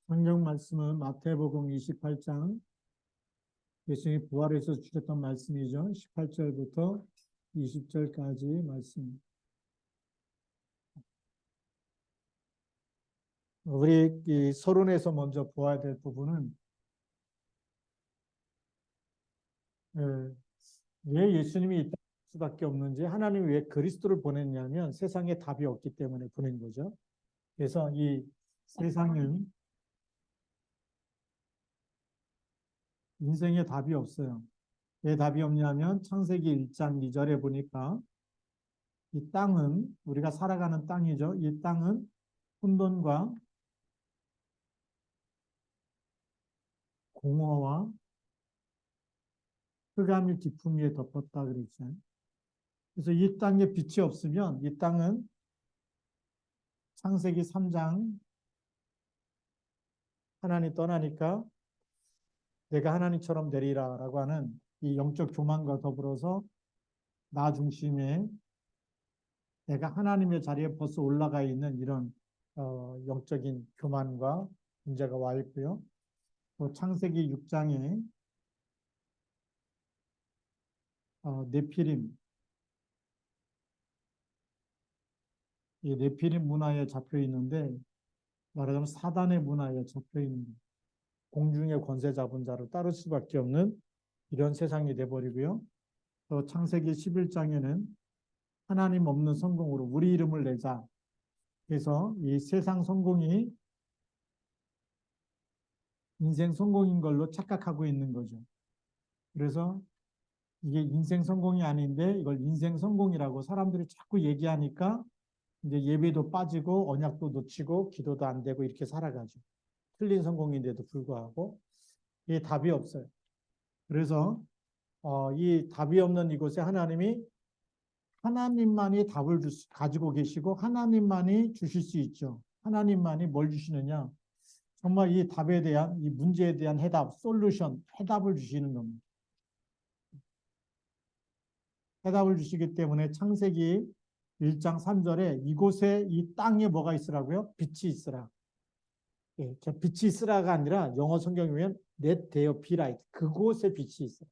성경 말씀은 마태복음 28장 예수님이 부활해서 주셨던 말씀이죠. 18절부터 20절까지 말씀. 우리 이 서론에서 먼저 보아야 될 부분은 왜 예수님이 이 땅에 수밖에 없는지, 하나님이 왜 그리스도를 보냈냐면 세상에 답이 없기 때문에 보낸 거죠. 그래서 이 세상은 인생에 답이 없어요. 왜 답이 없냐면 창세기 1장 2절에 보니까 이 땅은, 우리가 살아가는 땅이죠. 이 땅은 혼돈과 공허와 흑암이 깊음 위에 덮었다 그랬죠. 그래서 이 땅에 빛이 없으면 이 땅은 창세기 3장 하나님 떠나니까 내가 하나님처럼 되리라 라고 하는 이 영적 교만과 더불어서 나 중심의 내가 하나님의 자리에 벌써 올라가 있는 이런 영적인 교만과 문제가 와 있고요. 또 창세기 6장에 네피림, 이 네피림 문화에 잡혀 있는데 말하자면 사단의 문화에 잡혀 있는 공중의 권세 잡은 자로 따를 수밖에 없는 이런 세상이 돼버리고요. 또 창세기 11장에는 하나님 없는 성공으로 우리 이름을 내자. 그래서 이 세상 성공이 인생 성공인 걸로 착각하고 있는 거죠. 그래서 이게 인생 성공이 아닌데 이걸 인생 성공이라고 사람들이 자꾸 얘기하니까 이제 예배도 빠지고 언약도 놓치고 기도도 안 되고 이렇게 살아가죠. 틀린 성공인데도 불구하고 이게 답이 없어요. 그래서 이 답이 없는 이곳에 하나님만이 답을 가지고 계시고 하나님만이 주실 수 있죠. 하나님만이 뭘 주시느냐? 정말 이 답에 대한, 이 문제에 대한 해답, 솔루션, 해답을 주시는 겁니다. 해답을 주시기 때문에 창세기 1장 3절에 이곳에 이 땅에 뭐가 있으라고요? 빛이 있으라. 예, 빛이 있으라가 아니라 영어 성경에 보면 let there be light. 그곳에 빛이 있어요.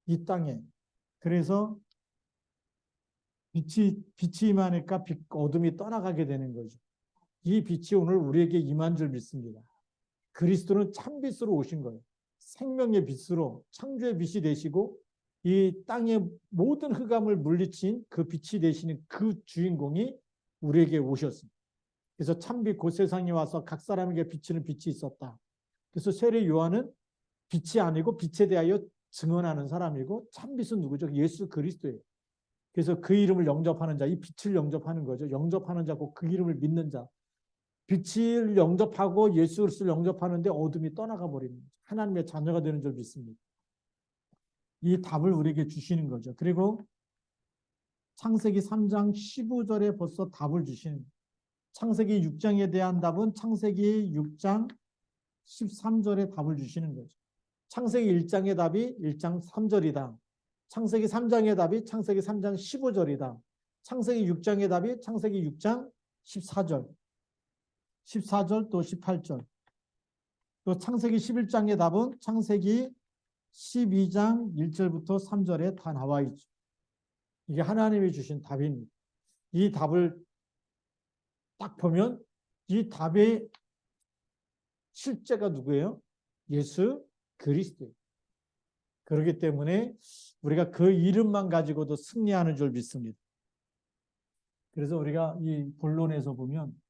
이 땅에. 그래서 빛이 임하니까 어둠이 떠나가게 되는 거죠. 이 빛이 오늘 우리에게 임한 줄 믿습니다. 그리스도는 참빛으로 오신 거예요. 생명의 빛으로 창조의 빛이 되시고 이 땅의 모든 흑암을 물리친 그 빛이 되시는 그 주인공이 우리에게 오셨습니다. 그래서 참빛 곧 세상에 와서 각 사람에게 비치는 빛이 있었다. 그래서 세례 요한은 빛이 아니고 빛에 대하여 증언하는 사람이고 참빛은 누구죠? 예수 그리스도예요. 그래서 그 이름을 영접하는 자, 이 빛을 영접하는 거죠. 영접하는 자고 그 이름을 믿는 자. 빛을 영접하고 예수 그리스도를 영접하는데 어둠이 떠나가 버리는 거죠. 하나님의 자녀가 되는 줄 믿습니다. 이 답을 우리에게 주시는 거죠. 그리고 창세기 3장 15절에 벌써 답을 주시는 거예요. 창세기 6장에 대한 답은 창세기 6장 13절에 답을 주시는 거죠. 창세기 1장의 답이 1장 3절이다. 창세기 3장의 답이 창세기 3장 15절이다. 창세기 6장의 답이 창세기 6장 14절. 14절 또 18절. 또 창세기 11장의 답은 창세기 12장 1절부터 3절에 다 나와 있죠. 이게 하나님이 주신 답입니다. 이 답을 딱 보면 이 답의 실제가 누구예요? 예수 그리스도예요. 그렇기 때문에 우리가 그 이름만 가지고도 승리하는 줄 믿습니다. 그래서 우리가 이 본론에서 보면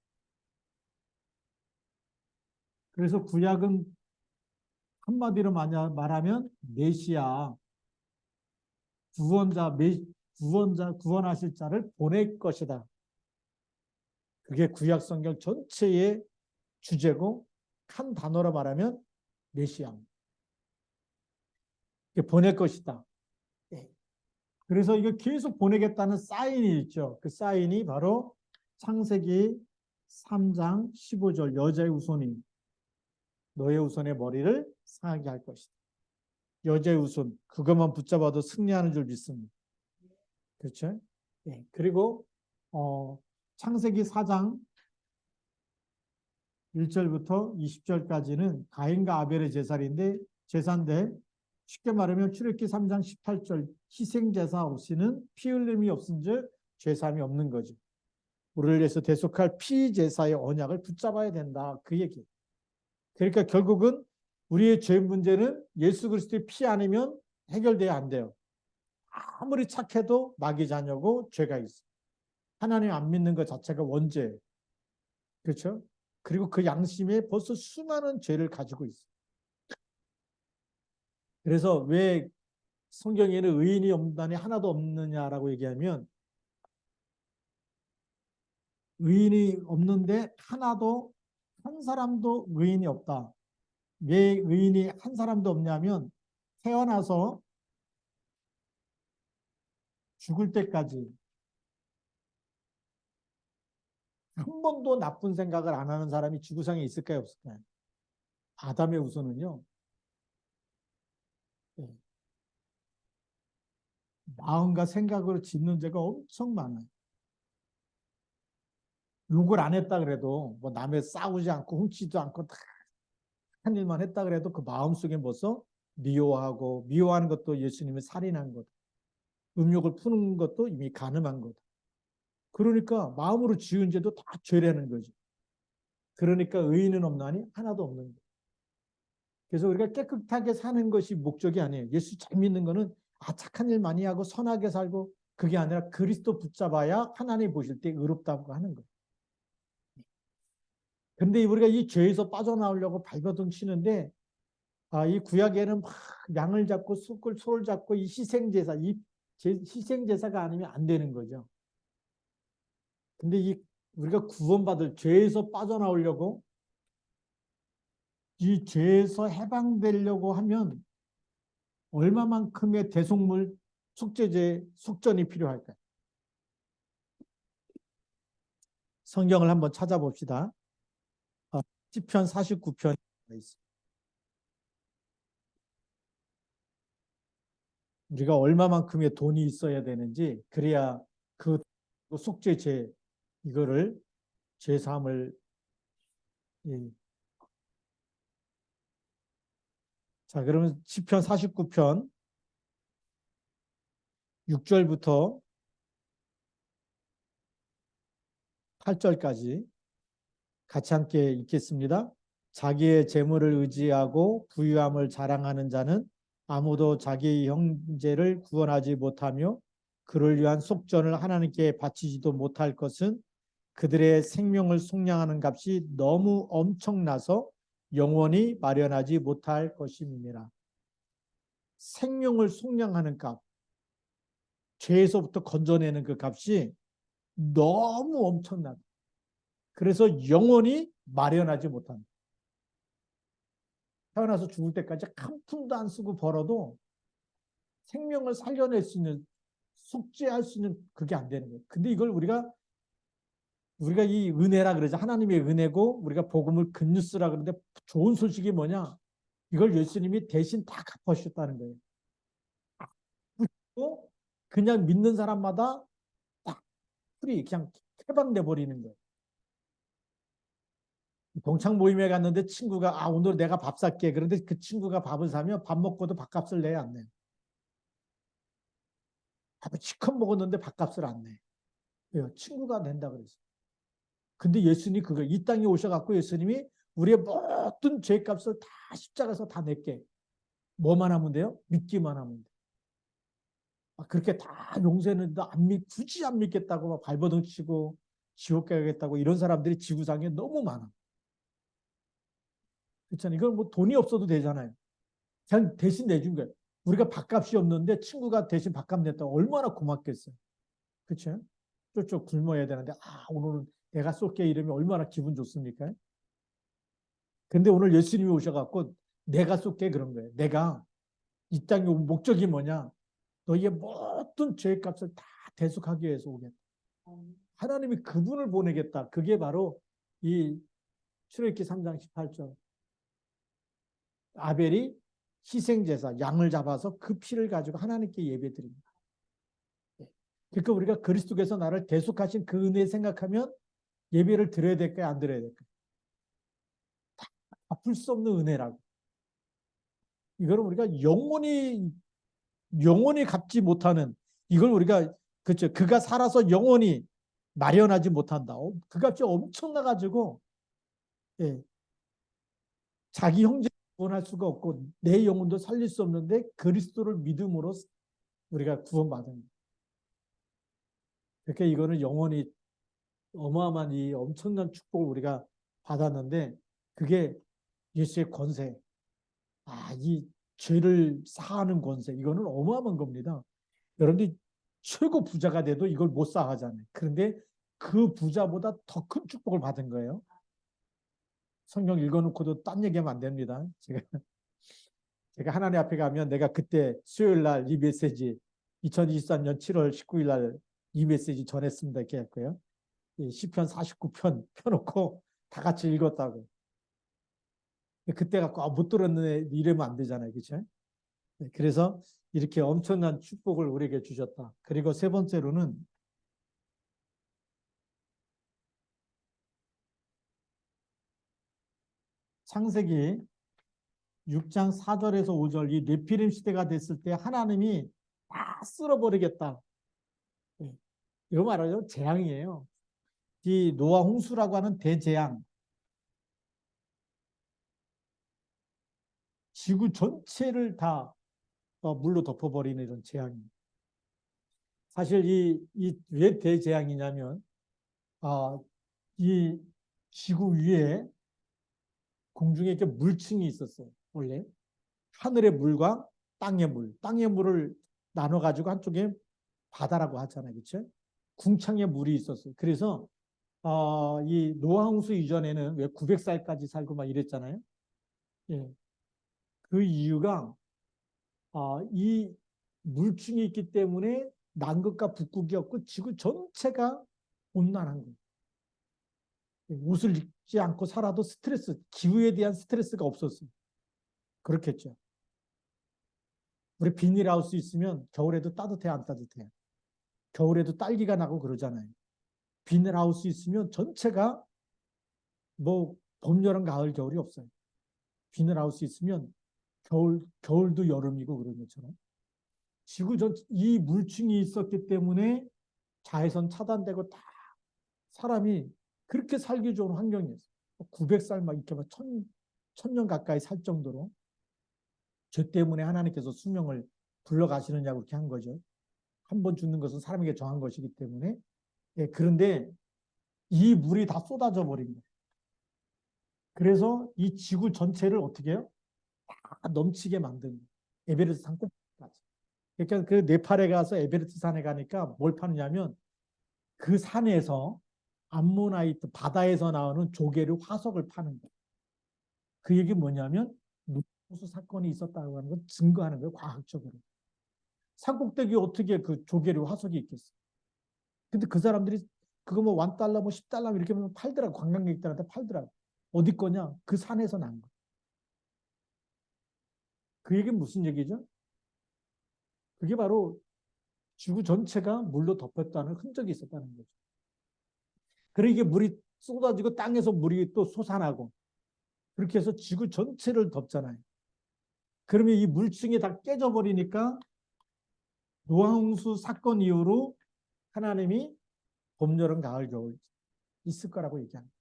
그래서 구약은 한마디로 말하면 메시아, 구원하실 자를 보낼 것이다. 그게 구약 성경 전체의 주제고 한 단어로 말하면 메시아. 보낼 것이다. 그래서 이거 계속 보내겠다는 사인이 있죠. 그 사인이 바로 창세기 3장 15절 여자의 후손이 너의 후손의 머리를 상하게 할 것이다. 여자의 후손 그것만 붙잡아도 승리하는 줄 믿습니다. 그렇죠? 네. 그리고 창세기 4장 1절부터 20절까지는 가인과 아벨의 제사인데 쉽게 말하면 출애굽기 3장 18절 희생제사 없이는 피 흘림이 없은즉 죄사함이 없는 거죠. 우리를 위해서 대속할 피제사의 언약을 붙잡아야 된다. 그 얘기. 그러니까 결국은 우리의 죄 문제는 예수 그리스도의 피 아니면 해결돼야 안 돼요. 아무리 착해도 마귀 자녀고 죄가 있어. 하나님 안 믿는 것 자체가 원죄예요. 그렇죠? 그리고 그 양심에 벌써 수많은 죄를 가지고 있어. 그래서 왜 성경에는 의인이 없다니 하나도 없느냐라고 얘기하면 의인이 없는데 하나도 한 사람도 의인이 없다. 왜 의인이 한 사람도 없냐면 태어나서 죽을 때까지 한 번도 나쁜 생각을 안 하는 사람이 지구상에 있을까요, 없을까요? 아담의 후손은요, 마음과 생각으로 짓는 죄가 엄청 많아요. 욕을 안 했다 그래도, 뭐 남의 싸우지 않고 훔치지도 않고 다 한 일만 했다 그래도 그 마음속에 벌써 미워하고, 미워하는 것도 예수님이 살인한 것, 음욕을 푸는 것도 이미 간음한 것. 그러니까 마음으로 지은 죄도 다 죄라는 거죠. 그러니까 의인은 없나니 하나도 없는 거예요. 그래서 우리가 깨끗하게 사는 것이 목적이 아니에요. 예수 잘 믿는 거는 착한 일 많이 하고 선하게 살고 그게 아니라 그리스도 붙잡아야 하나님 보실 때 의롭다고 하는 거예요. 근데 우리가 이 죄에서 빠져나오려고 발버둥 치는데 이 구약에는 막 양을 잡고 소를 잡고 이 희생제사, 희생제사가 아니면 안 되는 거죠. 근데 우리가 구원받을 죄에서 빠져나오려고 이 죄에서 해방되려고 하면 얼마만큼의 대속물 속죄제 속전이 필요할까요? 성경을 한번 찾아봅시다. 시편 49편 우리가 얼마만큼의 돈이 있어야 되는지 그래야 그 속죄제 이거를 죄사함을 예. 자 그러면 시편 49편 6절부터 8절까지 같이 함께 읽겠습니다. 자기의 재물을 의지하고 부유함을 자랑하는 자는 아무도 자기 형제를 구원하지 못하며 그를 위한 속전을 하나님께 바치지도 못할 것은 그들의 생명을 속량하는 값이 너무 엄청나서 영원히 마련하지 못할 것임이니라. 생명을 속량하는 값, 죄에서부터 건져내는 그 값이 너무 엄청나다. 그래서 영원히 마련하지 못한다. 태어나서 죽을 때까지 한 푼도 안 쓰고 벌어도 생명을 살려낼 수 있는, 속죄할 수 있는 그게 안 되는 거예요. 근데 이걸 우리가 이 은혜라 그러죠. 하나님의 은혜고 우리가 복음을 굿뉴스라 그러는데 좋은 소식이 뭐냐? 이걸 예수님이 대신 다 갚아주셨다는 거예요. 그리고 그냥 믿는 사람마다 딱 풀이 그냥 해방돼 버리는 거예요. 동창 모임에 갔는데 친구가 오늘 내가 밥 살게. 그런데 그 친구가 밥을 사면 밥 먹고도 밥값을 내야 안 내. 밥을 치컷 먹었는데 밥값을 안 내. 왜요? 친구가 낸다 그랬어. 근데 예수님이 이 땅에 오셔갖고 예수님이 우리의 모든 죄값을 다 십자가에서 다 낼게. 뭐만 하면 돼요? 믿기만 하면 돼. 그렇게 다 용서했는데 굳이 안 믿겠다고 막 발버둥 치고 지옥 가야겠다고 이런 사람들이 지구상에 너무 많아. 그렇잖아요. 이건 뭐 돈이 없어도 되잖아요. 그냥 대신 내준 거예요. 우리가 밥값이 없는데 친구가 대신 밥값 냈다고 얼마나 고맙겠어요. 그렇죠? 쫄쫄 굶어야 되는데 오늘은 내가 쏠게 이러면 얼마나 기분 좋습니까? 근데 오늘 예수님이 오셔갖고 내가 쏠게 그런 거예요. 내가 이 땅에 온 목적이 뭐냐? 너희의 모든 죄의 값을 다 대속하기 위해서 오겠다. 하나님이 그분을 보내겠다. 그게 바로 이 출애굽기 3장 18절. 아벨이 희생제사, 양을 잡아서 그 피를 가지고 하나님께 예배드립니다. 그러니까 우리가 그리스도께서 나를 대속하신 그 은혜 생각하면 예배를 드려야 될까요? 안 드려야 될까요? 갚을 수 없는 은혜라고. 이거는 우리가 영원히 갚지 못하는, 이걸 우리가, 그렇죠. 그가 살아서 영원히 마련하지 못한다. 그 값이 엄청나가지고, 예, 자기 형제를 구원할 수가 없고 내 영혼도 살릴 수 없는데 그리스도를 믿음으로 우리가 구원받은 거예요. 그러니까 이거는 영원히 어마어마한 이 엄청난 축복을 우리가 받았는데, 그게 예수의 권세, 이 죄를 사하는 권세, 이거는 어마어마한 겁니다. 여러분들이 최고 부자가 돼도 이걸 못 사하잖아요. 그런데 그 부자보다 더 큰 축복을 받은 거예요. 성경 읽어놓고도 딴 얘기하면 안 됩니다. 제가 하나님 앞에 가면 내가 그때 수요일 날 이 메시지 2023년 7월 19일 날 이 메시지 전했습니다. 이렇게 했고요. 시편 49편 펴놓고 다 같이 읽었다고. 그때 갖고 못 들었는데 이러면 안 되잖아요. 그렇죠? 그래서 이렇게 엄청난 축복을 우리에게 주셨다. 그리고 세 번째로는 창세기 6장 4절에서 5절, 이 네피림 시대가 됐을 때 하나님이 다 쓸어버리겠다. 이거 말하죠. 재앙이에요. 이 노아 홍수라고 하는 대재앙, 지구 전체를 다 물로 덮어버리는 이런 재앙입니다. 사실 이 왜 대재앙이냐면, 이 지구 위에 공중에 이렇게 물층이 있었어요. 원래 하늘의 물과 땅의 물을 나눠가지고 한쪽에 바다라고 하잖아요. 그렇죠? 궁창에 물이 있었어요. 그래서 이 노아홍수 이전에는 왜 900살까지 살고 막 이랬잖아요. 예. 그 이유가 이 물층이 있기 때문에 남극과 북극이 없고 지구 전체가 온난한 거예요. 옷을 입지 않고 살아도 기후에 대한 스트레스가 없었어요. 그렇겠죠. 우리 비닐하우스 있으면 겨울에도 따뜻해, 안 따뜻해? 겨울에도 딸기가 나고 그러잖아요. 비닐하우스 있으면 전체가 뭐 봄, 여름, 가을, 겨울이 없어요. 비닐하우스 있으면 겨울도 여름이고 그런 것처럼. 지구 이 물층이 있었기 때문에 자외선 차단되고 다 사람이 그렇게 살기 좋은 환경이었어요. 900살 막 이렇게 막 천년 가까이 살 정도로. 죄 때문에 하나님께서 수명을 불러가시느냐고 그렇게 한 거죠. 한 번 죽는 것은 사람에게 정한 것이기 때문에. 예, 그런데 이 물이 다 쏟아져 버린 거예요. 그래서 이 지구 전체를 어떻게 해요? 다 넘치게 만든 거예요. 에베레스트 산 꼭까지. 그러니까 그 네팔에 가서 에베레스트 산에 가니까 뭘 파느냐면 그 산에서 암모나이트 바다에서 나오는 조개류 화석을 파는 거예요. 그 얘기 뭐냐면 누수 사건이 있었다고 하는 걸 증거하는 거예요. 과학적으로. 산꼭대기에 어떻게 그 조개류 화석이 있겠어요. 근데 그 사람들이 그거 뭐 $1, 뭐 $10 이렇게 팔더라고. 관광객들한테 팔더라고. 어디 거냐? 그 산에서 난 거. 그 얘기는 무슨 얘기죠? 그게 바로 지구 전체가 물로 덮였다는 흔적이 있었다는 거죠. 그러니까 이게 물이 쏟아지고 땅에서 물이 또 솟아나고 그렇게 해서 지구 전체를 덮잖아요. 그러면 이 물층이 다 깨져버리니까 노아홍수 사건 이후로 하나님이 봄, 여름, 가을, 겨울 있을 거라고 얘기합니다.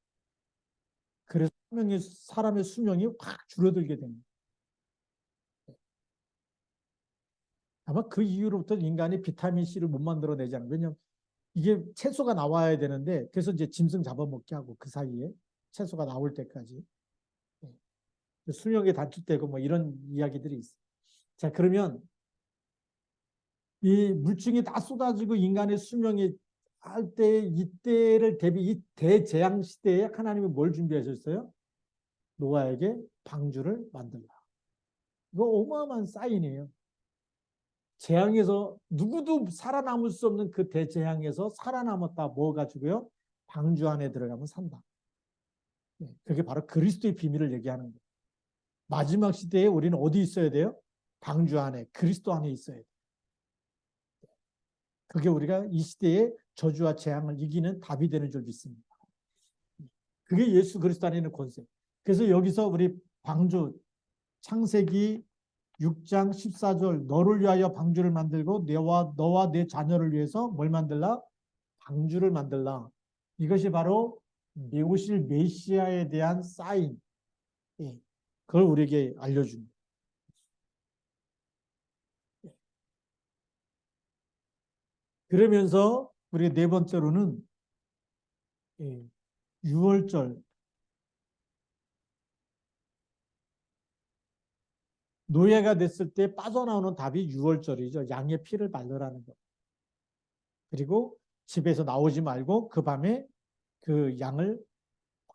그래서 사람의 수명이 확 줄어들게 됩니다. 아마 그 이후로부터 인간이 비타민C를 못 만들어내지 않아요. 왜냐하면 이게 채소가 나와야 되는데 그래서 이제 짐승 잡아먹게 하고 그 사이에 채소가 나올 때까지 수명이 단축되고 뭐 이런 이야기들이 있어요. 자, 그러면 이 물증이 다 쏟아지고 인간의 수명이 할 때 이때를 이 대재앙 시대에 하나님이 뭘 준비하셨어요? 노아에게 방주를 만들라. 이거 어마어마한 사인이에요. 재앙에서 누구도 살아남을 수 없는 그 대재앙에서 살아남았다 뭐 가지고요? 방주 안에 들어가면 산다. 그게 바로 그리스도의 비밀을 얘기하는 거예요. 마지막 시대에 우리는 어디 있어야 돼요? 방주 안에, 그리스도 안에 있어야 돼요. 그게 우리가 이 시대의 저주와 재앙을 이기는 답이 되는 줄 믿습니다. 그게 예수 그리스도 안에 있는 권세. 그래서 여기서 우리 방주 창세기 6장 14절 너를 위하여 방주를 만들고 너와 내 자녀를 위해서 뭘 만들라? 방주를 만들라. 이것이 바로 오실 메시아에 대한 사인. 예. 그걸 우리에게 알려줍니다. 그러면서 우리가 네 번째로는 6월절 노예가 됐을 때 빠져나오는 답이 6월절이죠. 양의 피를 바르라는 것. 그리고 집에서 나오지 말고 그 밤에 그 양을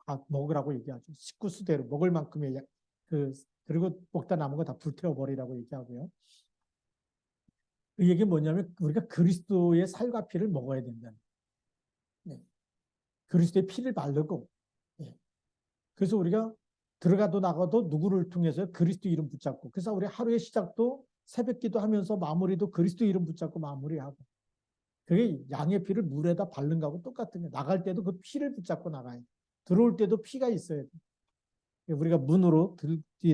다 먹으라고 얘기하죠. 식구수대로 먹을 만큼의 그리고 먹다 남은 거 다 불태워버리라고 얘기하고요. 그 얘기는 뭐냐면 우리가 그리스도의 살과 피를 먹어야 된다는 거예요. 네. 그리스도의 피를 바르고 네. 그래서 우리가 들어가도 나가도 누구를 통해서 그리스도 이름 붙잡고 그래서 우리 하루의 시작도 새벽기도 하면서 마무리도 그리스도 이름 붙잡고 마무리하고 그게 양의 피를 물에다 바른 거하고 똑같은 거예요. 나갈 때도 그 피를 붙잡고 나가요. 들어올 때도 피가 있어야 돼요. 우리가 문으로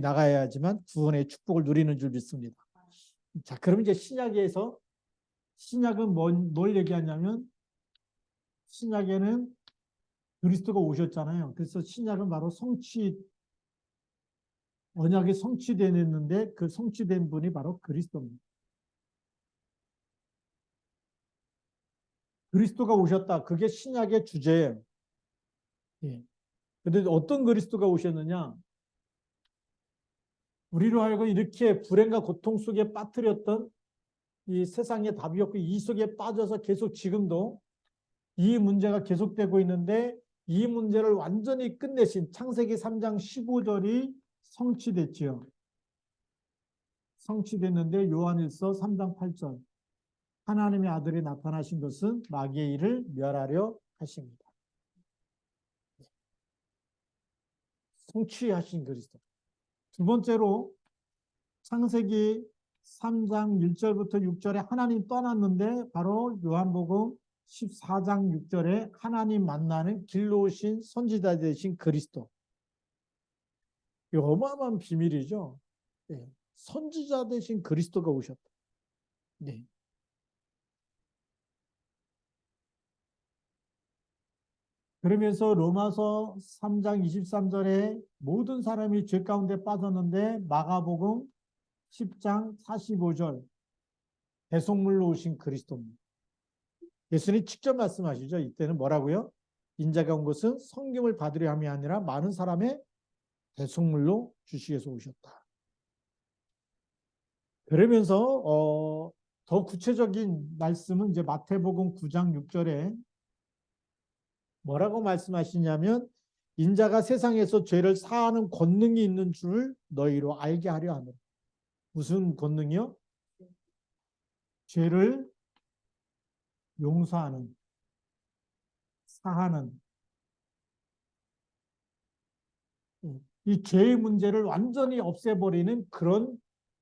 나가야지만 구원의 축복을 누리는 줄 믿습니다. 자, 그럼 이제 신약은 뭘 얘기하냐면 신약에는 그리스도가 오셨잖아요. 그래서 신약은 바로 언약이 성취되었는데 그 성취된 분이 바로 그리스도입니다. 그리스도가 오셨다. 그게 신약의 주제예요. 예. 근데 어떤 그리스도가 오셨느냐? 우리로 하여금 이렇게 불행과 고통 속에 빠뜨렸던 이 세상의 답이 없고 이 속에 빠져서 계속 지금도 이 문제가 계속되고 있는데 이 문제를 완전히 끝내신 창세기 3장 15절이 성취됐지요. 성취됐는데 요한일서 3장 8절 하나님의 아들이 나타나신 것은 마귀의 일을 멸하려 하십니다. 성취하신 그리스도. 두 번째로 창세기 3장 1절부터 6절에 하나님 떠났는데 바로 요한복음 14장 6절에 하나님 만나는 길로 오신 선지자 되신 그리스도. 이 어마어마한 비밀이죠. 네. 선지자 되신 그리스도가 오셨다. 네. 그러면서 로마서 3장 23절에 모든 사람이 죄 가운데 빠졌는데 마가복음 10장 45절 배속물로 오신 그리스도입니다. 예수님 직접 말씀하시죠. 이때는 뭐라고요? 인자가 온 것은 성김을 받으려 함이 아니라 많은 사람의 배속물로 주시기 위해서 오셨다. 그러면서 더 구체적인 말씀은 이제 마태복음 9장 6절에 뭐라고 말씀하시냐면 인자가 세상에서 죄를 사하는 권능이 있는 줄 너희로 알게 하려 하노라. 무슨 권능이요? 죄를 용서하는, 사하는 이 죄의 문제를 완전히 없애버리는 그런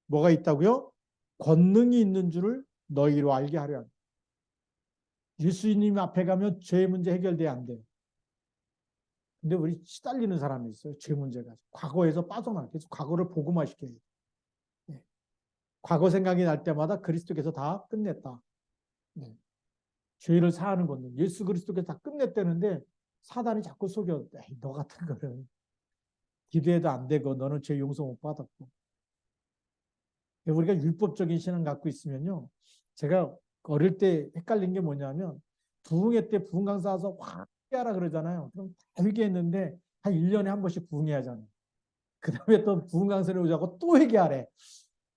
뭐가 있다고요? 권능이 있는 줄을 너희로 알게 하려 합니다. 예수님 앞에 가면 죄 문제 해결돼야 안 돼요. 근데 우리 시달리는 사람이 있어요. 죄 문제가. 과거에서 빠져나. 그래서 과거를 복음화시켜야 돼요. 네. 과거 생각이 날 때마다 그리스도께서 다 끝냈다. 네. 죄를 사하는 건데 예수 그리스도께서 다 끝냈다는데 사단이 자꾸 속여. 에이, 너 같은 거는 기도해도 안 되고 너는 죄 용서 못 받았고. 우리가 율법적인 신앙 갖고 있으면요. 제가 어릴 때 헷갈린 게 뭐냐면 부흥회 때 부흥 강사 와서 확 회개하라 그러잖아요. 그럼 다 회개했는데 한 1년에 한 번씩 부흥회 하잖아요. 그 다음에 또 부흥 강사를 오자고 또 회개하래.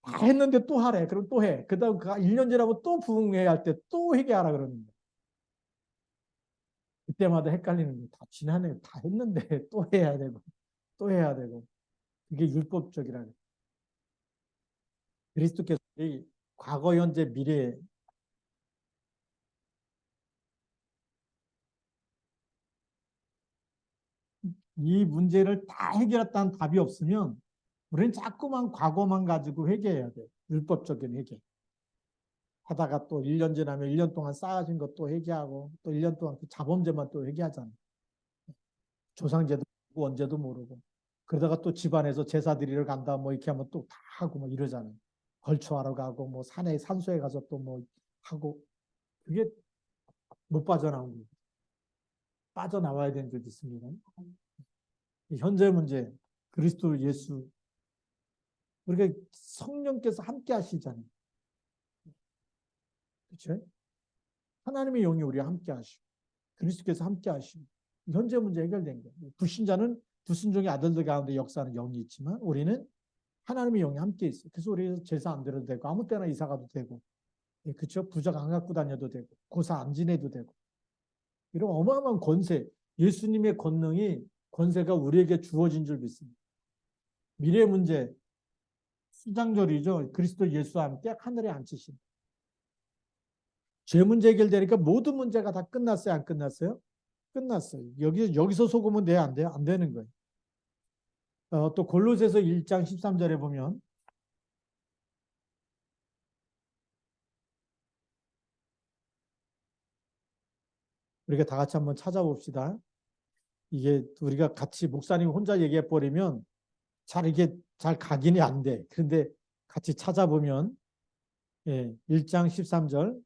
다 했는데 또 하래. 그럼 또 해. 그 다음 1년 지나면 또 부흥회 할 때 또 회개하라 그러는 거예요. 그때마다 헷갈리는 거예요. 다 지난해 다 했는데 또 해야 되고 또 해야 되고. 이게 율법적이라는 그리스도께서 과거, 현재, 미래 이 문제를 다 해결했다는 답이 없으면 우리는 자꾸만 과거만 가지고 회개해야 돼요. 율법적인 회개. 하다가 또 1년 지나면 1년 동안 쌓아진 것도 회개하고 또 1년 동안 그 자범죄만 또 회개하잖아요. 조상제도 모르고 언제도 모르고. 그러다가 또 집안에서 제사 드리러 간다 뭐 이렇게 하면 또 다 하고 뭐 이러잖아요. 걸초하러 가고 뭐 산에 산소에 가서 또 뭐 하고 그게 못 빠져나오는 거예요. 빠져나와야 되는 줄 믿습니다. 현재 문제 그리스도 예수 우리가 성령께서 함께 하시잖아요. 그렇죠? 하나님의 영이 우리와 함께 하시고 그리스도께서 함께 하시고 현재 문제 해결된 거예요. 불신자는 불순종의 아들들 가운데 역사하는 영이 있지만 우리는 하나님의 영이 함께 있어요. 그래서 우리 제사 안 드려도 되고 아무 때나 이사 가도 되고 그렇죠? 부적 안 갖고 다녀도 되고 고사 안 지내도 되고 이런 어마어마한 권세 예수님의 권세가 우리에게 주어진 줄 믿습니다. 미래 문제 수장절이죠. 그리스도 예수와 함께 하늘에 앉히신 죄 문제 해결되니까 모든 문제가 다 끝났어요? 안 끝났어요? 끝났어요. 여기서 속으면 돼요? 안 돼요? 안 되는 거예요. 또 골로새서 1장 13절에 보면 우리가 다 같이 한번 찾아봅시다. 이게 우리가 같이 목사님 혼자 얘기해 버리면 이게 잘 각인이 안 돼. 그런데 같이 찾아보면 1장 13절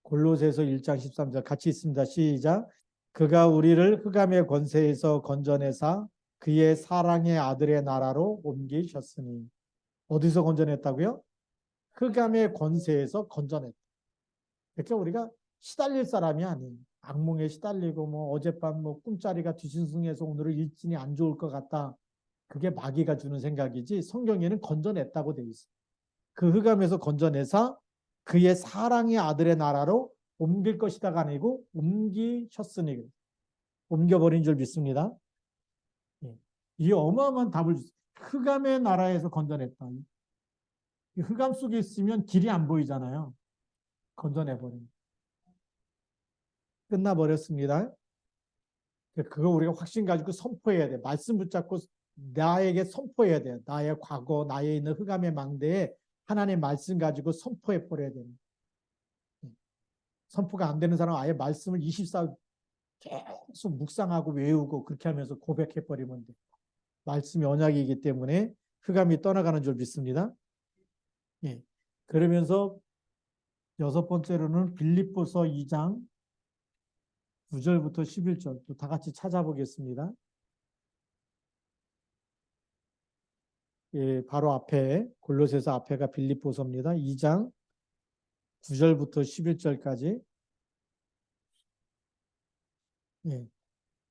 골로새서 1장 13절 같이 있습니다. 시작. 그가 우리를 흑암의 권세에서 건져내사 그의 사랑의 아들의 나라로 옮기셨으니 어디서 건져냈다고요? 흑암의 권세에서 건져냈다. 그러니까 우리가 시달릴 사람이 아니에요. 악몽에 시달리고 뭐 어젯밤 뭐 꿈자리가 뒤숭숭해서 오늘은 일진이 안 좋을 것 같다. 그게 마귀가 주는 생각이지 성경에는 건져냈다고 되어 있어요. 그 흑암에서 건져내사 그의 사랑의 아들의 나라로 옮길 것이다가 아니고 옮기셨으니 옮겨버린 줄 믿습니다. 이 어마어마한 답을 주세요. 흑암의 나라에서 건져냈다. 흑암 속에 있으면 길이 안 보이잖아요. 건져내버린. 끝나버렸습니다. 그거 우리가 확신 가지고 선포해야 돼. 말씀 붙잡고 나에게 선포해야 돼요. 나의 과거, 나에 있는 흑암의 망대에 하나님의 말씀 가지고 선포해 버려야 돼요. 선포가 안 되는 사람은 아예 말씀을 24 계속 묵상하고 외우고 그렇게 하면서 고백해 버리면 돼. 말씀이 언약이기 때문에 흑암이 떠나가는 줄 믿습니다. 예. 그러면서 여섯 번째로는 빌립보서 2장 9절부터 11절 또 다 같이 찾아보겠습니다. 예, 바로 앞에 골로새서 앞에가 빌립보서입니다. 2장 9절부터 11절까지 예,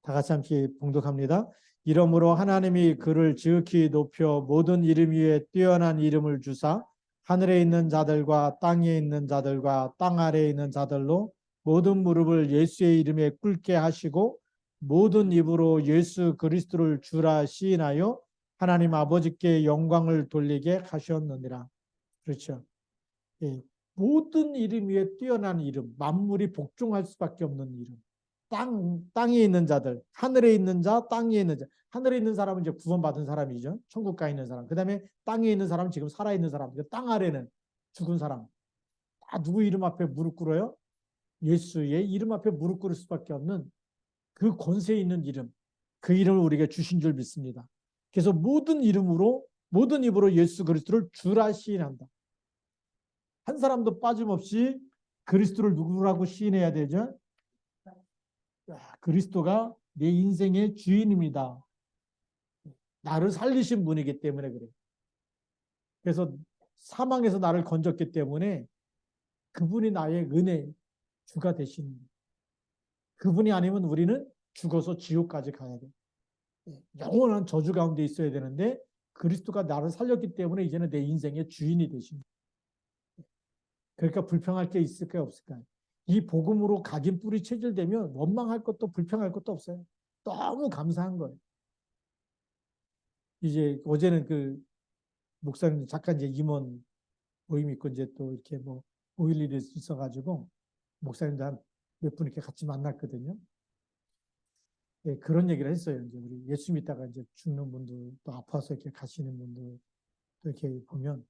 다 같이 함께 봉독합니다. 이러므로 하나님이 그를 지극히 높여 모든 이름 위에 뛰어난 이름을 주사 하늘에 있는 자들과 땅에 있는 자들과 땅 아래에 있는 자들로 모든 무릎을 예수의 이름에 꿇게 하시고 모든 입으로 예수 그리스도를 주라 시인하여 하나님 아버지께 영광을 돌리게 하셨느니라. 그렇죠. 예, 모든 이름 위에 뛰어난 이름, 만물이 복종할 수밖에 없는 이름. 땅에 있는 자들, 하늘에 있는 자, 땅에 있는 자. 하늘에 있는 사람은 이제 구원받은 사람이죠. 천국 가 있는 사람. 그 다음에 땅에 있는 사람은 지금 살아있는 사람. 땅 아래는 죽은 사람. 다 누구 이름 앞에 무릎 꿇어요? 예수의 이름 앞에 무릎 꿇을 수밖에 없는 그 권세 있는 이름. 그 이름을 우리가 주신 줄 믿습니다. 그래서 모든 이름으로, 모든 입으로 예수 그리스도를 주라 시인한다. 한 사람도 빠짐없이 그리스도를 누구라고 시인해야 되죠? 그리스도가 내 인생의 주인입니다. 나를 살리신 분이기 때문에 그래요. 그래서 사망에서 나를 건졌기 때문에 그분이 나의 은혜 주가 되시는 거예요. 그분이 아니면 우리는 죽어서 지옥까지 가야 돼요. 영원한 저주 가운데 있어야 되는데 그리스도가 나를 살렸기 때문에 이제는 내 인생의 주인이 되신 거예요. 그러니까 불평할 게 있을까요? 없을까요? 이 복음으로 각인 뿌리 체질되면 원망할 것도 불평할 것도 없어요. 너무 감사한 거예요. 이제 어제는 그 목사님 잠깐 이제 임원 모임 있고 이제 또 이렇게 뭐 5.11이 있어가지고 목사님들 한 몇 분 이렇게 같이 만났거든요. 예, 그런 얘기를 했어요. 이제 우리 예수 믿다가 이제 죽는 분들 또 아파서 이렇게 가시는 분들 또 이렇게 보면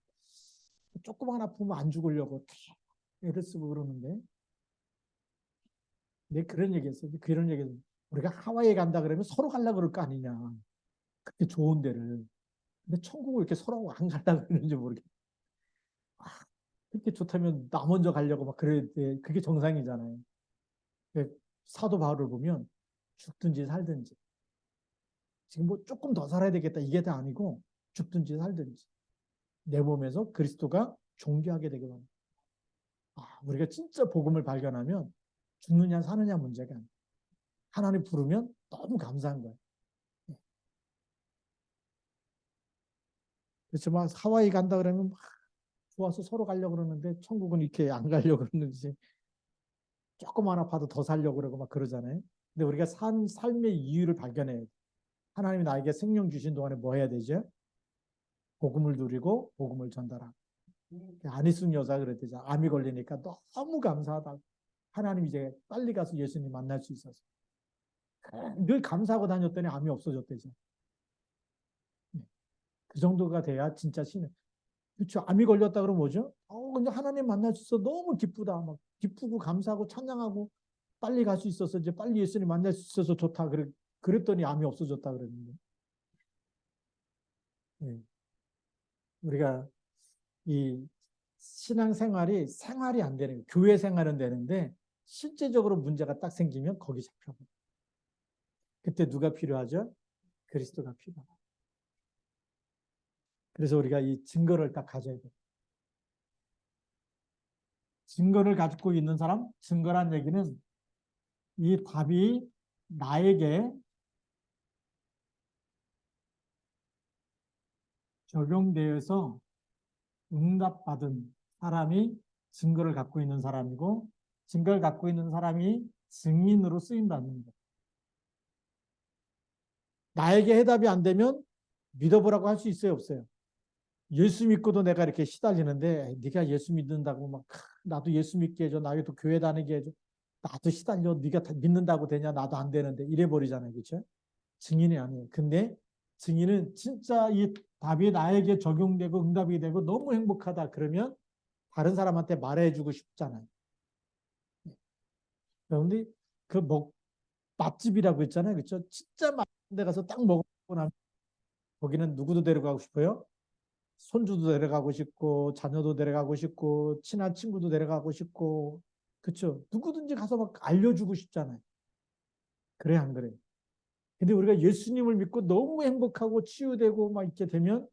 조그만 아프면 안 죽으려고 애를 쓰고 그러는데 네 그런 얘기했어요. 그런 얘기했어요. 우리가 하와이에 간다 그러면 서로 가려고 그럴 거 아니냐. 그렇게 좋은 데를. 근데 천국을 이렇게 서로 안 가려고 그러는지 모르겠어. 아, 그렇게 좋다면 나 먼저 가려고 막 그래. 그게 정상이잖아요. 사도 바울을 보면 죽든지 살든지. 지금 뭐 조금 더 살아야 되겠다. 이게 다 아니고 죽든지 살든지. 내 몸에서 그리스도가 존귀하게 되게 합니다. 우리가 진짜 복음을 발견하면 죽느냐 사느냐 문제가 아니에요. 하나님 부르면 너무 감사한 거예요. 그렇죠. 막 하와이 간다 그러면 막 좋아서 서로 가려고 그러는데 천국은 이렇게 안 가려고 그러는지 조금만 아파도 더 살려고 그러고 막 그러잖아요. 근데 우리가 삶의 이유를 발견해야 돼. 하나님이 나에게 생명 주신 동안에 뭐 해야 되죠? 복음을 누리고 복음을 전달하고. 안희숙 여사 그랬대죠. 암이 걸리니까 너무 감사하다. 하나님 이제 빨리 가서 예수님 만날 수 있어서. 늘 감사하고 다녔더니 암이 없어졌대죠. 그 정도가 돼야 진짜 신은. 그렇죠. 암이 걸렸다 그러면 뭐죠? 근데 하나님 만날 수 있어 너무 기쁘다. 막 기쁘고 감사하고 찬양하고 빨리 갈 수 있어서 이제 빨리 예수님 만날 수 있어서 좋다. 그랬더니 암이 없어졌다 그랬는데. 네. 우리가 이 신앙생활이 생활이 안 되는 거예요. 교회 생활은 되는데 실제적으로 문제가 딱 생기면 거기 잡혀버려요. 그때 누가 필요하죠? 그리스도가 필요하다. 그래서 우리가 이 증거를 딱 가져야 돼요. 증거를 가지고 있는 사람, 증거란 얘기는 이 답이 나에게 적용되어서 응답받은 사람이 증거를 갖고 있는 사람이고, 증거를 갖고 있는 사람이 증인으로 쓰인다는 거예요. 나에게 해답이 안 되면 믿어보라고 할 수 있어요, 없어요? 예수 믿고도 내가 이렇게 시달리는데 네가 예수 믿는다고 막 나도 예수 믿게 해줘, 나도 교회 다니게 해줘, 나도 시달려, 네가 믿는다고 되냐, 나도 안 되는데 이래 버리잖아요, 그렇죠? 증인이 아니에요. 근데 증인은 진짜 이 답이 나에게 적용되고 응답이 되고 너무 행복하다 그러면 다른 사람한테 말해주고 싶잖아요. 그런데 그 맛집이라고 있잖아요, 그렇죠? 진짜 맛있는 데 가서 딱 먹고 나면 거기는 누구도 데려가고 싶어요? 손주도 데려가고 싶고 자녀도 데려가고 싶고 친한 친구도 데려가고 싶고 그렇죠? 누구든지 가서 막 알려주고 싶잖아요. 그래 안 그래요? 근데 우리가 예수님을 믿고 너무 행복하고 치유되고 막 이렇게 되면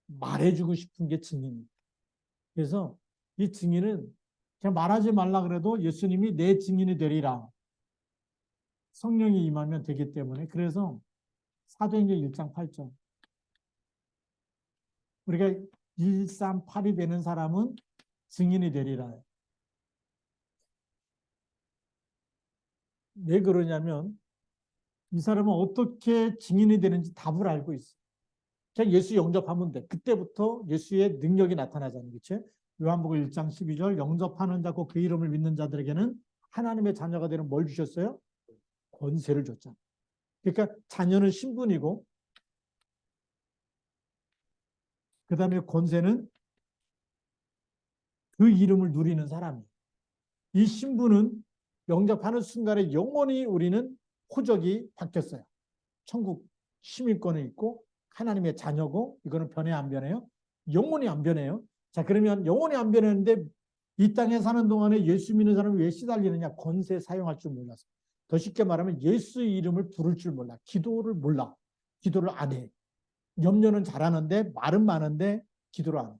말해주고 싶은 게 증인입니다. 그래서 이 증인은 그냥 말하지 말라 그래도 예수님이 내 증인이 되리라. 성령이 임하면 되기 때문에 그래서 사도행전 1장 8절 우리가 138이 되는 사람은 증인이 되리라. 왜 그러냐면 이 사람은 어떻게 증인이 되는지 답을 알고 있어. 그냥 예수 영접하면 돼. 그때부터 예수의 능력이 나타나잖아요. 그렇죠? 요한복음 1장 12절 영접하는 자고 그 이름을 믿는 자들에게는 하나님의 자녀가 되는 뭘 주셨어요? 권세를 줬잖아요. 그러니까 자녀는 신분이고 그 다음에 권세는 그 이름을 누리는 사람이에요. 이 신분은 영접하는 순간에 영원히 우리는 호적이 바뀌었어요. 천국 시민권이 있고 하나님의 자녀고 이거는 변해 안 변해요? 영원히 안 변해요. 자 그러면 영원히 안 변했는데 이 땅에 사는 동안에 예수 믿는 사람이 왜 시달리느냐? 권세 사용할 줄 몰라서. 더 쉽게 말하면 예수 이름을 부를 줄 몰라. 기도를 몰라. 기도를 안 해. 염려는 잘하는데 말은 많은데 기도를 안 해.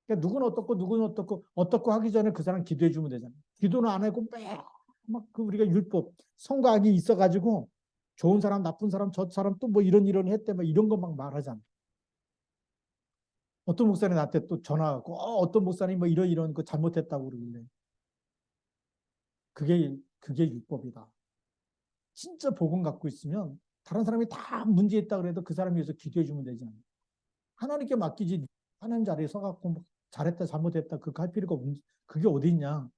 그러니까 누구는 어떻고 누구는 어떻고 하기 전에 그 사람 기도해 주면 되잖아요. 기도는 안 하고 막그 우리가 율법 성과학이 있어가지고 좋은 사람 나쁜 사람 저 사람 또 뭐 이런 했대 막 이런 거 막 말하잖아. 어떤 목사님 나한테 또 전화하고 어떤 목사님 뭐 이런 거 잘못했다고 그러길래 그게 율법이다. 진짜 복음 갖고 있으면 다른 사람이 다 문제 있다 그래도 그 사람 위해서 기도해 주면 되잖아. 하나님께 맡기지 하나님 자리에 서갖고 뭐 잘했다 잘못했다 그거 할 필요가 없는 그게 어디 있냐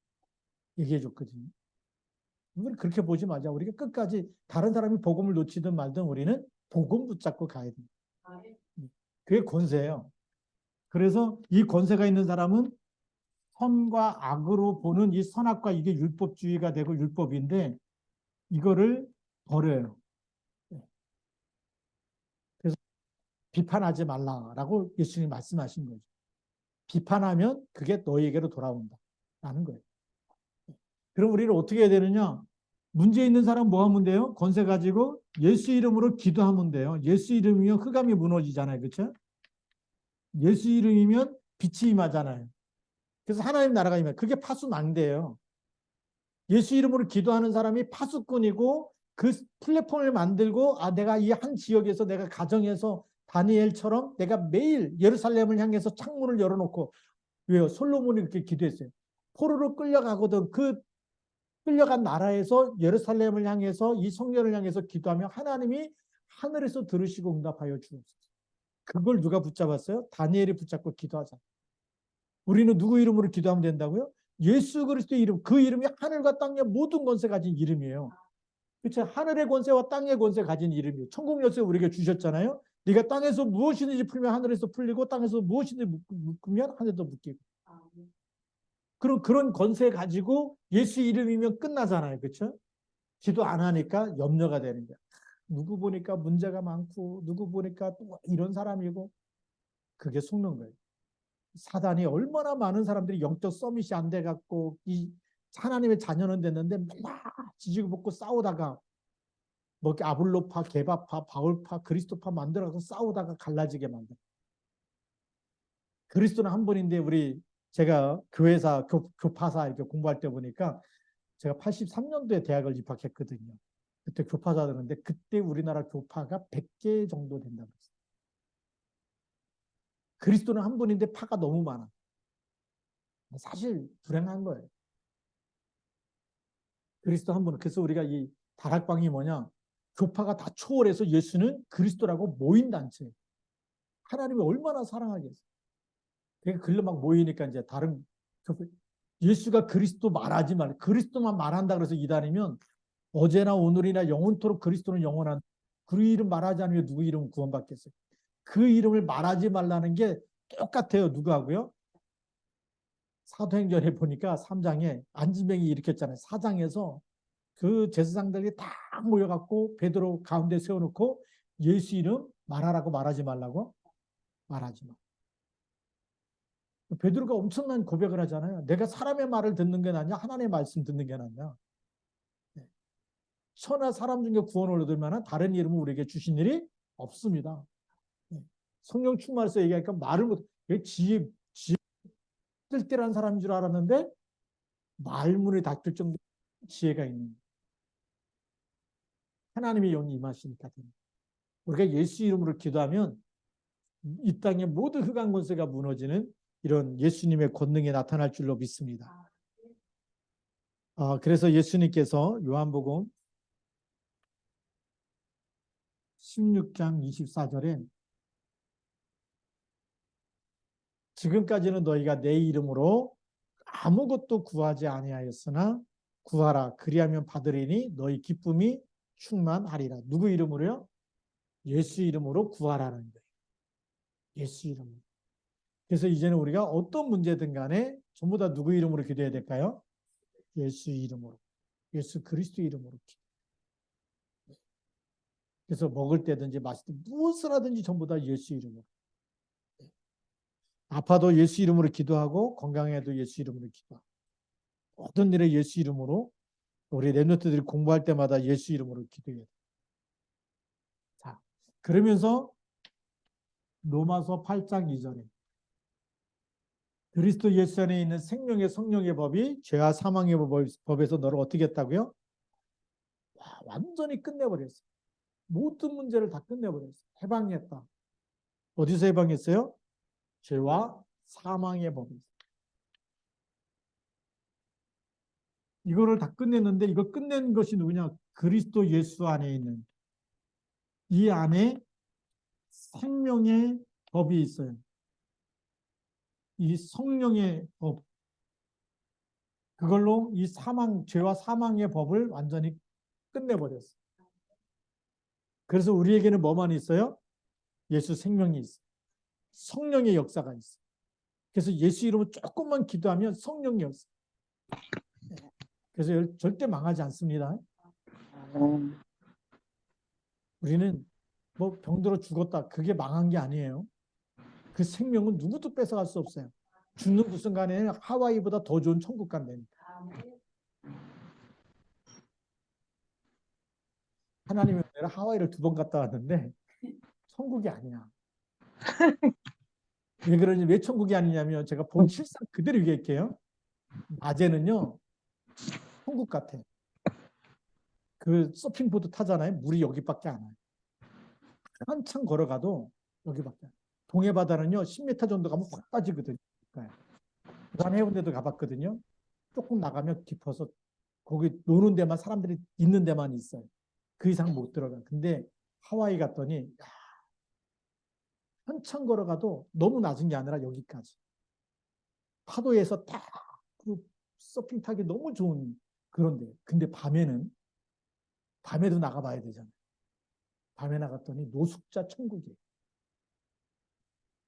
얘기해 줬거든요. 우리 그렇게 보지 마자. 우리가 끝까지 다른 사람이 복음을 놓치든 말든 우리는 복음 붙잡고 가야 돼. 그게 권세예요. 그래서 이 권세가 있는 사람은 선과 악으로 보는 이 선악과 이게 율법주의가 되고 율법인데 이거를 버려요. 그래서 비판하지 말라라고 예수님이 말씀하신 거죠. 비판하면 그게 너희에게로 돌아온다라는 거예요. 그럼 우리는 어떻게 해야 되느냐? 문제 있는 사람 뭐 하면 돼요? 권세 가지고 예수 이름으로 기도하면 돼요. 예수 이름이면 흑암이 무너지잖아요. 그렇죠? 예수 이름이면 빛이 임하잖아요. 그래서 하나님 나라가 임해요. 그게 파수망대예요. 예수 이름으로 기도하는 사람이 파수꾼이고 그 플랫폼을 만들고 내가 이 한 지역에서 내가 가정에서 다니엘처럼 내가 매일 예루살렘을 향해서 창문을 열어놓고 왜요? 솔로몬이 그렇게 기도했어요. 포로로 끌려가거든 그 끌려간 나라에서 예루살렘을 향해서 이 성전을 향해서 기도하며 하나님이 하늘에서 들으시고 응답하여 주옵소서. 그걸 누가 붙잡았어요? 다니엘이 붙잡고 기도하자. 우리는 누구 이름으로 기도하면 된다고요? 예수 그리스도의 이름, 그 이름이 하늘과 땅의 모든 권세 가진 이름이에요. 그렇죠? 하늘의 권세와 땅의 권세 가진 이름이에요. 천국 열쇠 우리에게 주셨잖아요. 네가 땅에서 무엇이든지 풀면 하늘에서 풀리고 땅에서 무엇이든지 묶으면 하늘에서 묶이고. 그런 권세 가지고 예수 이름이면 끝나잖아요. 그렇죠? 기도 안 하니까 염려가 되는 거야. 누구 보니까 문제가 많고 누구 보니까 또 이런 사람이고 그게 속는 거예요. 사단이 얼마나 많은 사람들이 영적 서밋이 안 돼갖고 이 하나님의 자녀는 됐는데 맨날 지지고 볶고 싸우다가 뭐 아블로파, 게바파, 바울파, 그리스도파 만들어서 싸우다가 갈라지게 만들. 그리스도는 한 분인데 제가 교회사 교파사 이렇게 공부할 때 보니까 제가 83년도에 대학을 입학했거든요. 그때 교파사 들었는데 그때 우리나라 교파가 100개 정도 된다고 했어요. 그리스도는 한 분인데 파가 너무 많아. 사실 불행한 거예요. 그리스도 한 분은. 그래서 우리가 이 다락방이 뭐냐? 교파가 다 초월해서 예수는 그리스도라고 모인 단체. 하나님이 얼마나 사랑하겠어요. 그러니까 글로 막 모이니까 이제 다른 예수가 그리스도 말하지 말. 그리스도만 말한다 그래서 이단이면 어제나 오늘이나 영원토록 그리스도는 영원한. 그 이름 말하지 않으면 누구 이름 구원받겠어요? 그 이름을 말하지 말라는 게 똑같아요. 누구하고요? 사도행전에 보니까 3장에 안진뱅이 일으켰잖아요. 4장에서 그 제사장들이 다 모여갖고 베드로 가운데 세워놓고 예수 이름 말하라고 말하지 말라고 말하지 마. 베드로가 엄청난 고백을 하잖아요. 내가 사람의 말을 듣는 게 낫냐 하나님의 말씀 듣는 게 낫냐. 천하 사람 중에 구원을 얻을 만한 다른 이름은 우리에게 주신 일이 없습니다. 성령 충만해서 얘기하니까 말을 못, 지혜 뜰때란 사람인 줄 알았는데 말문을 닫을 정도 지혜가 있는 하나님의 영이 임하시니까 됩니다. 우리가 예수 이름으로 기도하면 이 땅의 모든 흑암 권세가 무너지는 이런 예수님의 권능이 나타날 줄로 믿습니다. 그래서 예수님께서 요한복음 16장 24절에 지금까지는 너희가 내 이름으로 아무것도 구하지 아니하였으나 구하라 그리하면 받으리니 너희 기쁨이 충만하리라. 누구 이름으로요? 예수 이름으로 구하라는 거예요. 예수 이름으로. 그래서 이제는 우리가 어떤 문제든 간에 전부 다 누구 이름으로 기도해야 될까요? 예수 이름으로. 예수 그리스도 이름으로 기도. 그래서 먹을 때든지 마실 때 무엇을 하든지 전부 다 예수 이름으로. 아파도 예수 이름으로 기도하고 건강해도 예수 이름으로 기도하고 모든 일에 예수 이름으로 우리 랩런트들이 공부할 때마다 예수 이름으로 기도해야 돼. 자, 그러면서 로마서 8장 2절에 그리스도 예수 안에 있는 생명의 성령의 법이 죄와 사망의 법에서 너를 어떻게 했다고요? 완전히 끝내버렸어요. 모든 문제를 다 끝내버렸어요. 해방했다. 어디서 해방했어요? 죄와 사망의 법에서. 이거를 다 끝냈는데 이거 끝낸 것이 누구냐? 그리스도 예수 안에 있는 이 안에 생명의 법이 있어요. 이 성령의 법. 그걸로 이 죄와 사망의 법을 완전히 끝내버렸어요. 그래서 우리에게는 뭐만 있어요? 예수 생명이 있어요. 성령의 역사가 있어요. 그래서 예수 이름으로 조금만 기도하면 성령이 없어요. 그래서 절대 망하지 않습니다. 우리는 뭐 병들어 죽었다. 그게 망한 게 아니에요. 그 생명은 누구도 뺏어갈 수 없어요. 죽는 그 순간에는 하와이보다 더 좋은 천국 간다니까. 하나님의 은혜로 하와이를 2번 갔다 왔는데 천국이 아니야. 왜 그러니 왜 천국이 아니냐면 제가 본 실상 그대로 얘기할게요. 낮에는요 천국 같아. 그 서핑보드 타잖아요. 물이 여기밖에 안 와요. 한참 걸어가도 여기밖에 안 와요. 동해 바다는요 10m 정도 가면 확 빠지거든요. 부산 해운대도 가봤거든요. 조금 나가면 깊어서 거기 노는 데만 사람들이 있는 데만 있어요. 그 이상 못 들어가. 근데 하와이 갔더니 한참 걸어가도 너무 낮은 게 아니라 여기까지. 파도에서 딱 그 서핑 타기 너무 좋은 그런데. 근데 밤에도 나가봐야 되잖아요. 밤에 나갔더니 노숙자 천국이에요.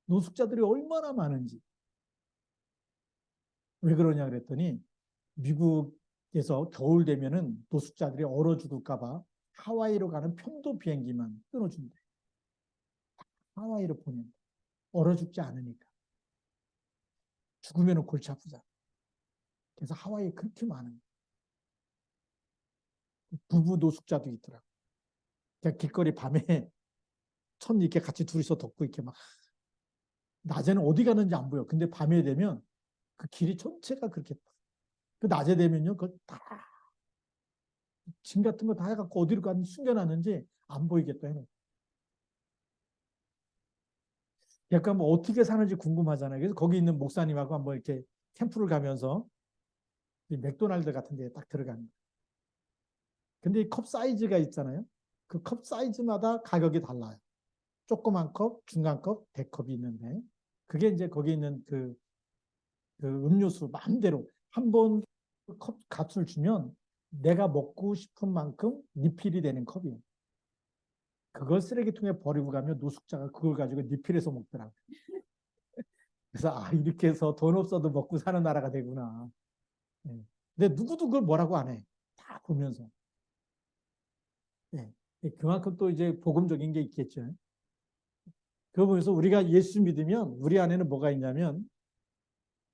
노숙자들이 얼마나 많은지. 왜 그러냐 그랬더니 미국에서 겨울 되면은 노숙자들이 얼어 죽을까봐 하와이로 가는 편도 비행기만 끊어준대. 하와이로 보낸다. 얼어 죽지 않으니까. 죽으면 골치 아프잖아. 그래서 하와이에 그렇게 많은 부부 노숙자도 있더라고. 그냥 길거리 밤에 천 이렇게 같이 둘이서 덮고 이렇게 막 낮에는 어디 가는지 안 보여. 근데 밤에 되면 그 길이 전체가 그렇게 그 낮에 되면요, 그다짐 같은 거 다 해갖고 어디로 가는 숨겨놨는지 안 보이겠다 해놓고. 약간 뭐 어떻게 사는지 궁금하잖아요. 그래서 거기 있는 목사님하고 한번 이렇게 캠프를 가면서 맥도날드 같은 데에 딱 들어가는 거예요. 근데 이 컵 사이즈가 있잖아요. 그 컵 사이즈마다 가격이 달라요. 조그만 컵, 중간 컵, 대컵이 있는데 그게 이제 거기 있는 그 음료수 마음대로 한 번 컵 값을 주면 내가 먹고 싶은 만큼 리필이 되는 컵이에요. 그걸 쓰레기통에 버리고 가면 노숙자가 그걸 가지고 리필해서 먹더라고요. 그래서 이렇게 해서 돈 없어도 먹고 사는 나라가 되구나. 네. 근데 누구도 그걸 뭐라고 안 해. 다 보면서. 네. 그만큼 또 이제 복음적인 게 있겠죠. 그거 보면서 우리가 예수 믿으면 우리 안에는 뭐가 있냐면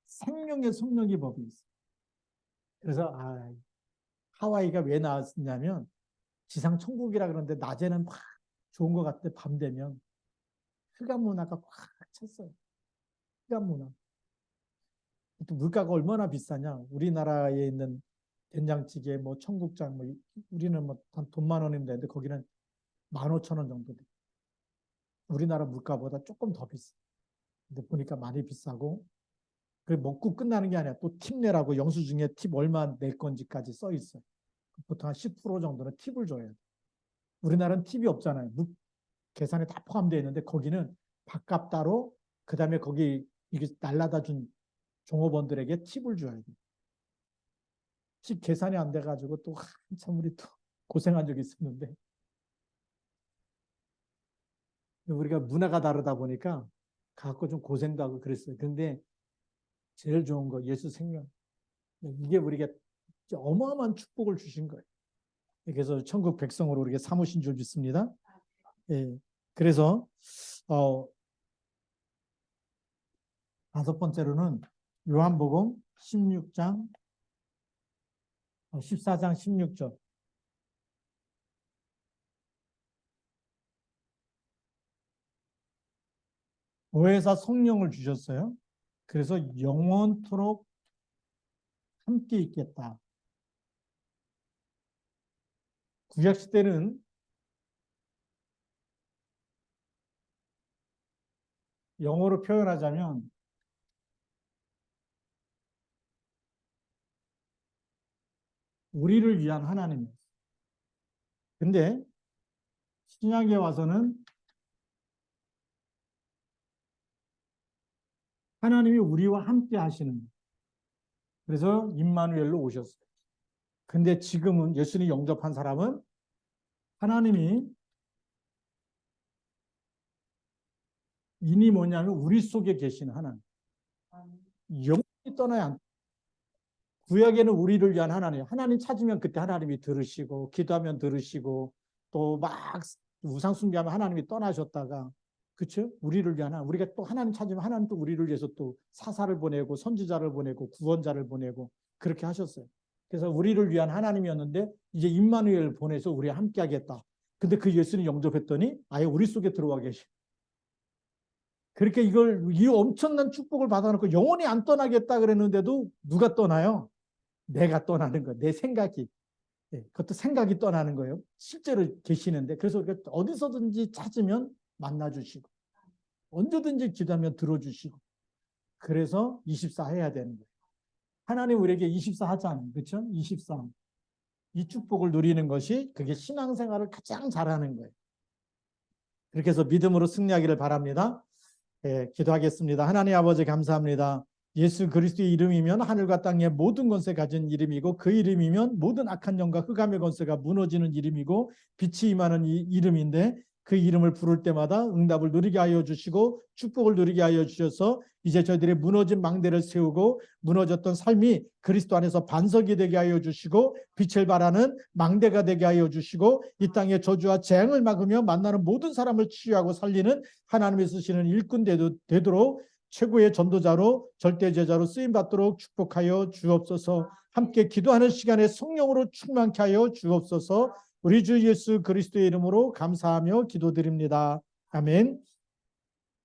생명의 성령의 법이 있어요. 그래서 하와이가 왜 나왔냐면 지상 천국이라 그러는데 낮에는 막 좋은 것 같은데 밤 되면 흑암 문화가 꽉 찼어요. 흑암 문화. 또 물가가 얼마나 비싸냐. 우리나라에 있는 된장찌개, 뭐 청국장, 뭐 우리는 뭐 한 돈 10,000원이면 되는데 거기는 15,000원 정도 돼. 우리나라 물가보다 조금 더 비싸. 근데 보니까 많이 비싸고 그 먹고 끝나는 게 아니라 또 팁 내라고 영수증에 팁 얼마 낼 건지까지 써 있어요. 보통 한 10% 정도는 팁을 줘야 돼. 우리나라는 팁이 없잖아요. 계산에 다 포함되어 있는데 거기는 밥값 따로 그다음에 거기 이게 날라다 준 종업원들에게 팁을 줘야 돼. 팁 계산이 안 돼가지고 또 한참 우리 또 고생한 적이 있었는데 우리가 문화가 다르다 보니까 갖고 좀 고생도 하고 그랬어요. 근데 제일 좋은 거 예수 생명. 이게 우리가 어마어마한 축복을 주신 거예요. 그래서 천국 백성으로 우리가 삼으신 줄 믿습니다. 예. 그래서 어, 5번째로는 요한복음 16장 14장 16절. 보혜사 성령을 주셨어요. 그래서 영원토록 함께 있겠다. 구약시대는 영어로 표현하자면 우리를 위한 하나님이에요. 근데 신약에 와서는 하나님이 우리와 함께 하시는, 그래서 임마누엘로 오셨어요. 근데 지금은 예수님 영접한 사람은 하나님이 이니 뭐냐면 우리 속에 계신 하나님. 영원히 떠나야 안 구약에는 우리를 위한 하나님 찾으면 그때 하나님이 들으시고, 기도하면 들으시고, 또 막 우상 숭배하면 하나님이 떠나셨다가, 그렇죠? 우리를 위한 우리가 또 하나님 찾으면 하나님 또 우리를 위해서 또 사사를 보내고 선지자를 보내고 구원자를 보내고 그렇게 하셨어요. 그래서 우리를 위한 하나님이었는데 이제 임마누엘 보내서 우리 함께 하겠다. 근데 그 예수님 영접했더니 아예 우리 속에 들어와 계시. 그렇게 이 엄청난 축복을 받아놓고 영원히 안 떠나겠다 그랬는데도 누가 떠나요? 내가 떠나는 거, 내 생각이. 그것도 생각이 떠나는 거예요. 실제로 계시는데. 그래서 우리가 어디서든지 찾으면 만나주시고, 언제든지 기도하면 들어주시고, 그래서 24 해야 되는 거예요. 하나님 우리에게 24 하잖아요. 그렇죠? 23. 이 축복을 누리는 것이 그게 신앙생활을 가장 잘하는 거예요. 그렇게 해서 믿음으로 승리하기를 바랍니다. 기도하겠습니다. 하나님 아버지 감사합니다. 예수 그리스도의 이름이면 하늘과 땅의 모든 권세 가진 이름이고 그 이름이면 모든 악한 영과 흑암의 권세가 무너지는 이름이고 빛이 임하는 이름인데 그 이름을 부를 때마다 응답을 누리게 하여 주시고 축복을 누리게 하여 주셔서 이제 저희들의 무너진 망대를 세우고 무너졌던 삶이 그리스도 안에서 반석이 되게 하여 주시고 빛을 발하는 망대가 되게 하여 주시고 이 땅의 저주와 재앙을 막으며 만나는 모든 사람을 치유하고 살리는 하나님이 쓰시는 일꾼 되도록 최고의 전도자로 절대제자로 쓰임받도록 축복하여 주옵소서. 함께 기도하는 시간에 성령으로 충만케 하여 주옵소서. 우리 주 예수 그리스도의 이름으로 감사하며 기도드립니다. 아멘.